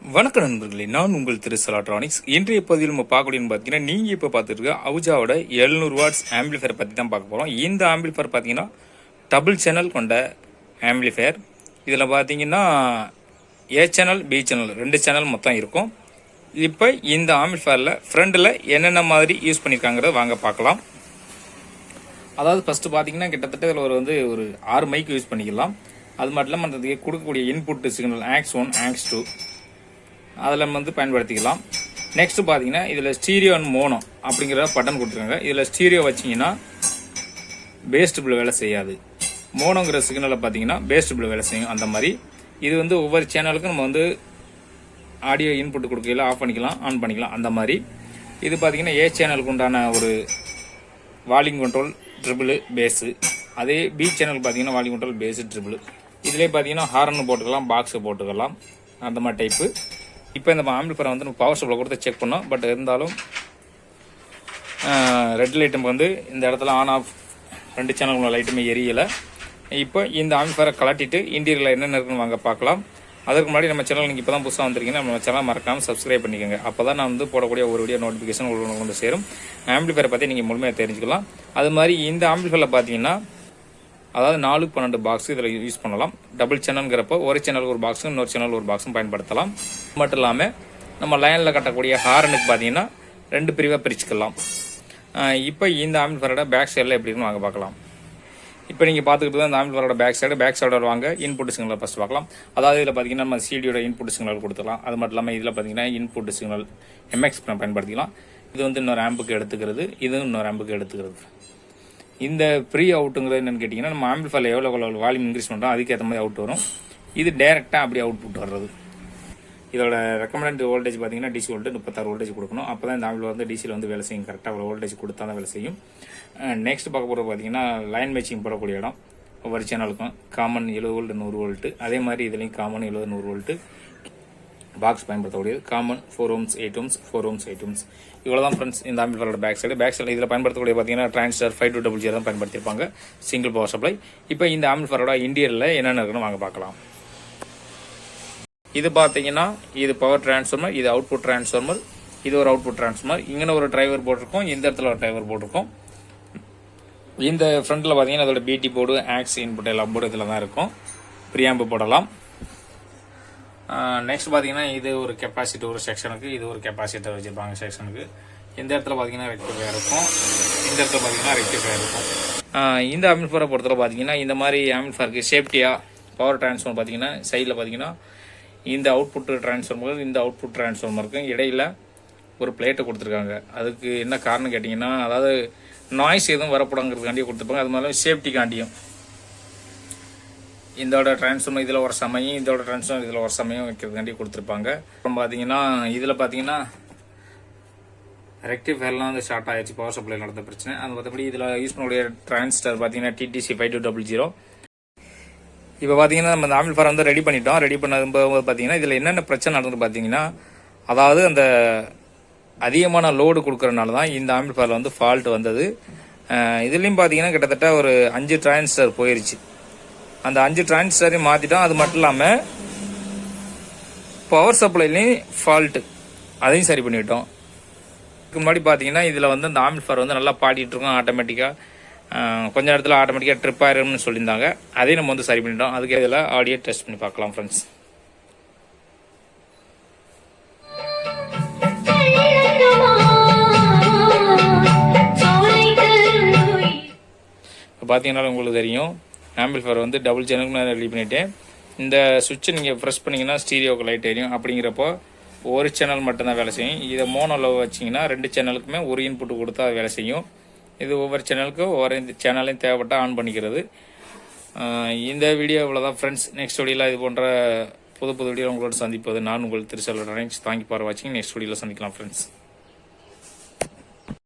வணக்கம் நண்பர்களே, நான் உங்கள் Thirus எலக்ட்ரானிக்ஸ். இன்றைய பதிவில் நம்ம பார்க்கக்கூடியன்னு பார்த்தீங்கன்னா, நீங்கள் இப்போ பார்த்துட்டு இருக்க அவுஜாவோட 700 வாட்ஸ் ஆம்பிளிஃபயர் பற்றி தான் பார்க்க போகிறோம். இந்த ஆம்பிளிஃபயர் பார்த்தீங்கன்னா டபுள் சேனல் கொண்ட ஆம்பிளிஃபயர். இதில் பார்த்தீங்கன்னா ஏ சேனல், பி சேனல் 2 சேனல் மொத்தம் இருக்கும். இப்போ இந்த ஆம்பிளிஃபயரில் ஃப்ரண்டில் என்னென்ன மாதிரி யூஸ் பண்ணியிருக்காங்கிறத வாங்க பார்க்கலாம். அதாவது ஃபஸ்ட்டு பார்த்தீங்கன்னா கிட்டத்தட்ட இதில் ஒரு 6 மைக் யூஸ் பண்ணிக்கலாம். அது மட்டும் இல்லாமல் அந்த கொடுக்கக்கூடிய இன்புட் சிக்னல் ஆக்ஸ் 1, ஆக்ஸ் 2 அதில் பயன்படுத்திக்கலாம். நெக்ஸ்ட் பார்த்தீங்கன்னா இதில் ஸ்டீரியோ அண்ட் மோனோ அப்படிங்கிற பட்டன் கொடுத்துருக்காங்க. இதில் ஸ்டீரியோ வச்சிங்கன்னா பேஸ் ட்ரிபிள் வேலை செய்யாது. மோனோங்கிற சிக்னலை பார்த்தீங்கன்னா பேஸ் ட்ரிபிள் வேலை செய்யும். அந்த மாதிரி இது ஒவ்வொரு சேனலுக்கும் நம்ம ஆடியோ இன்புட் கொடுக்கல ஆஃப் பண்ணிக்கலாம், ஆன் பண்ணிக்கலாம். அந்த மாதிரி இது பார்த்தீங்கன்னா ஏ சேனலுக்கு உண்டான ஒரு வால்யூம் கண்ட்ரோல் ட்ரிபிள் பேஸு. அதே பி சேனல் பார்த்தீங்கன்னா வால்யூம் கண்ட்ரோல் பேஸு ட்ரிபிள். இதிலே பார்த்தீங்கன்னா ஹார்ன் போட்டுக்கலாம், பாக்ஸு போட்டுக்கலாம், அந்த மாதிரி டைப்பு. இப்போ இந்த ஆம்பிளிஃபயரை நம்ம பவர் சப்ளை கொடுத்து செக் பண்ணோம். பட் இருந்தாலும் ரெட் லைட்டும் இந்த இடத்துல ஆன் ஆஃப் 2 சேனல் லைட்டுமே எரியலை. இப்போ இந்த ஆம்பிளிஃபயரை கலட்டிட்டு இன்டீரியரில் என்னென்ன இருக்குன்னு வாங்க பார்க்கலாம். அதுக்கு முன்னாடி நம்ம சேனல் நீங்கள் இப்போ தான் புதுசாக வந்திருக்கீங்கன்னா நம்ம சேனல் மறக்காமல் சப்ஸ்கிரைப் பண்ணிக்கோங்க. அப்போ தான் நான் போடக்கூடிய ஒரு வீடியோ நோட்டிஃபிகேஷன் உங்களுக்கு சேரும். ஆம்பிளிஃபயரை பற்றி நீங்கள் முழுமையாக தெரிஞ்சுக்கலாம். அது மாதிரி இந்த ஆம்பிளிஃபயரில் பார்த்தீங்கன்னா அதாவது 4-12 பாக்ஸ் இதில் யூஸ் பண்ணலாம். டபுள் சேனல்ங்கிறப்போ ஒரு சேனலுக்கு ஒரு பாக்ஸும் இன்னொரு சேனல் ஒரு பாக்ஸும் பயன்படுத்தலாம். மட்டும் இல்லாமல் நம்ம லைனில் கட்டக்கூடிய ஹார்னுக்கு பார்த்தீங்கன்னா 2 பிரிவாக பிரிச்சுக்கலாம். இப்போ இந்த ஆம்பிளிஃபயரோட பேக் சைடில் எப்படின்னு வாங்க பார்க்கலாம். இப்போ நீங்கள் பார்த்துக்கிட்டு தான் இந்த ஆம்பிளிஃபயரோட பேக் சைடோட வாங்க இன்புட் சிக்னலை ஃபஸ்ட் பார்க்கலாம். அதாவது இதில் பார்த்தீங்கன்னா நம்ம சிடியோட இன்புட் சிக்னல் கொடுத்துக்கலாம். அது மட்டும் இல்லாமல் இதில் பார்த்தீங்கன்னா இன்புட் சிக்னல் எம்எக்ஸ் பயன்படுத்திக்கலாம். இது இன்னொரு ஆம்புக்கு எடுத்துக்கிறது, இது இன்னொரு ஆம்புக்கு எடுத்துக்கிறது. இந்த ப்ரீ அவுட்டுங்கிறது என்னென்னு கேட்டிங்கன்னா நம்ம ஆம்பிளிஃபயரில் எவ்வளோ வால்யூம் இன்க்ரீஸ் பண்ணுறோம் அதுக்கேற்ற மாதிரி அவுட் வரும். இது டேரெக்டாக அப்படியே அவுட்புட் வர்றது. இதோட ரெக்கமெண்டட் வோல்டேஜ் பார்த்தீங்கன்னா டிசி வோல்ட்டு 36 வோல்டேஜ் கொடுக்கணும். அப்போ தான் இந்த ஆம்பிளிஃபயர் டிசியில் வேலை செய்யும். கரெக்டாக அவ்வளோ வோல்டேஜ் கொடுத்தா தான் வேலை செய்யும். நெக்ஸ்ட் பார்க்க போகிறது பார்த்தீங்கன்னா லைன் மேட்சிங் போடக்கூடிய இடம். ஒவ்வொரு சேனலுக்கும் காமன் 70 வோல்ட் 100 வோல்ட்டு. அதே மாதிரி இதுலேயும் காமன் 70 100 வோல்ட்டு பாக்ஸ் பயன்படுத்தக்கூடியது. Common 4 ohms 8 ohms 4 ohms 8 ohms. இவ்வளோ தான் ஃப்ரெண்ட்ஸ் இந்த ஆம்பிளிஃபயரோட பேக் சைடு இதில் பயன்படுத்தக்கூடிய பார்த்தீங்கன்னா டிரான்சிஸ்டர் 5200 தான் பயன்படுத்தியிருப்பாங்க, சிங்கிள் பவர் சப்ளை. இப்போ இந்த ஆம்பிளிஃபயரோட இன்டீரியரில் என்னென்ன இருக்குன்னு வாங்க பார்க்கலாம். இது பார்த்தீங்கன்னா இது பவர் டிரான்ஸ்ஃபார்மர், இது அவுட்புட் டிரான்ஸ்ஃபார்மர், இது ஒரு அவுட்புட் டிரான்ஸ்ஃபார்மர். இங்கே ஒரு டிரைவர் போட்டிருக்கோம், இந்த இடத்துல ஒரு டிரைவர் போட்டிருக்கோம். இந்த ஃப்ரண்ட்டில் பார்த்தீங்கன்னா அதோட பிடி போர்டு, ஆக்ஸ் இன்புட் எல்லா போர்டு இதில் தான் இருக்கும். ப்ரீஆம்பு போடலாம். நெக்ஸ்ட் பார்த்தீங்கன்னா இது ஒரு கெப்பாசிட்டி ஒரு செக்ஷனுக்கு, இது ஒரு கெப்பாசிட்டர் வச்சுருப்பாங்க செக்ஷனுக்கு. இந்த இடத்துல பார்த்தீங்கன்னா ரெக்டிஃபயர் இருக்கும், இந்த இடத்துல பார்த்தீங்கன்னா ரெக்டிஃபயர் இருக்கும். இந்த ஆம்பிளிஃபயரை பொறுத்தவரை பார்த்தீங்கன்னா இந்த மாதிரி ஆம்பிளிஃபயருக்கு சேஃப்டியாக பவர் டிரான்ஸ்ஃபார்மர் பார்த்தீங்கன்னா சைடில் பார்த்தீங்கன்னா இந்த அவுட்புட் டிரான்ஸ்ஃபார்மர் இந்த அவுட்புட் டிரான்ஸ்ஃபார்மருக்கு இடையில ஒரு பிளேட்டை கொடுத்துருக்காங்க. அதுக்கு என்ன காரணம் கேட்டிங்கன்னா அதாவது நாய்ஸ் எதுவும் வரப்படாங்கிறதுக்காண்டியே கொடுத்துருப்பாங்க. அது மாதிரி சேஃப்டிக்காண்டியும் இதோட டிரான்ஸ்ஃபார்மர் இதில் ஒரு சமயம், இதோட டிரான்ஸ்ஃபார்மர் இதில் ஒரு சமயம் வைக்கிறதுக்காண்டி கொடுத்துருப்பாங்க. அப்புறம் பார்த்தீங்கன்னா இதில் பார்த்தீங்கன்னா ரெக்டிஃபயர்லாம் ஷார்ட் ஆயிடுச்சு, பவர் சப்ளை நடந்த பிரச்சனை. அது மற்றபடி இதில் யூஸ் பண்ணக்கூடிய டிரான்சிஸ்டர் பார்த்தீங்கன்னா டிடிசி 5200. இப்போ பார்த்தீங்கன்னா நம்ம அந்த ஆம்பிளிஃபயர் ரெடி பண்ணிட்டோம். ரெடி பண்ணும்போது பார்த்தீங்கன்னா இதில் என்னென்ன பிரச்சனை நடந்தது பார்த்தீங்கன்னா அதாவது அந்த அதிகமான லோடு கொடுக்கறதுனால தான் இந்த ஆம்பிளிஃபயரில் ஃபால்ட் வந்தது. இதுலேயும் பார்த்தீங்கன்னா கிட்டத்தட்ட ஒரு 5 டிரான்சிஸ்டர் போயிருச்சு. அந்த 5 டிரான்சிஸ்டரையும் மாற்றிட்டோம். அது மட்டும் இல்லாமல் பவர் சப்ளைலையும் ஃபால்ட்டு, அதையும் சரி பண்ணிவிட்டோம். இதுக்கு முன்னாடி பார்த்தீங்கன்னா இதில் அந்த ஆம்பிளிஃபயர் நல்லா பாடிட்டு இருக்கோம். ஆட்டோமேட்டிக்காக கொஞ்ச நேரத்தில் ஆட்டோமேட்டிக்காக ட்ரிப் ஆயிரும்னு சொல்லியிருந்தாங்க. அதையும் நம்ம சரி பண்ணிட்டோம். அதுக்கு இதில் ஆடியோ டெஸ்ட் பண்ணி பார்க்கலாம் ஃப்ரெண்ட்ஸ். இப்போ பார்த்தீங்கன்னா உங்களுக்கு தெரியும் ஆம்பிளிஃபயர் டபுள் சேனலுக்கு நான் ரெடி பண்ணிட்டேன். இந்த சுவிட்சை நீங்கள் ப்ரெஸ் பண்ணிங்கன்னா ஸ்டீரியோக்கு லைட் எரியும். அப்படிங்கிறப்போ ஒரு சேனல் மட்டும்தான் வேலை செய்யும். இதை மோனோவில் வச்சிங்கன்னா 2 சேனலுக்குமே ஒரு இன்புட் கொடுத்தா வேலை செய்யும். இது ஒவ்வொரு சேனலுக்கும் ஒவ்வொரு சேனலையும் தேவைப்பட்டால் ஆன் பண்ணிக்கிறது. இந்த வீடியோ இவ்வளோதான் ஃப்ரெண்ட்ஸ். நெக்ஸ்ட் வீடியோவில் இது போன்ற புது வீடியோ உங்களோட சந்திப்பது நான் உங்கள் Thirus எலக்ட்ரானிக்ஸ். தேங்க்யூ ஃபார் வாட்சிங். நெக்ஸ்ட் வீடியோவில் சந்திக்கலாம் ஃப்ரெண்ட்ஸ்.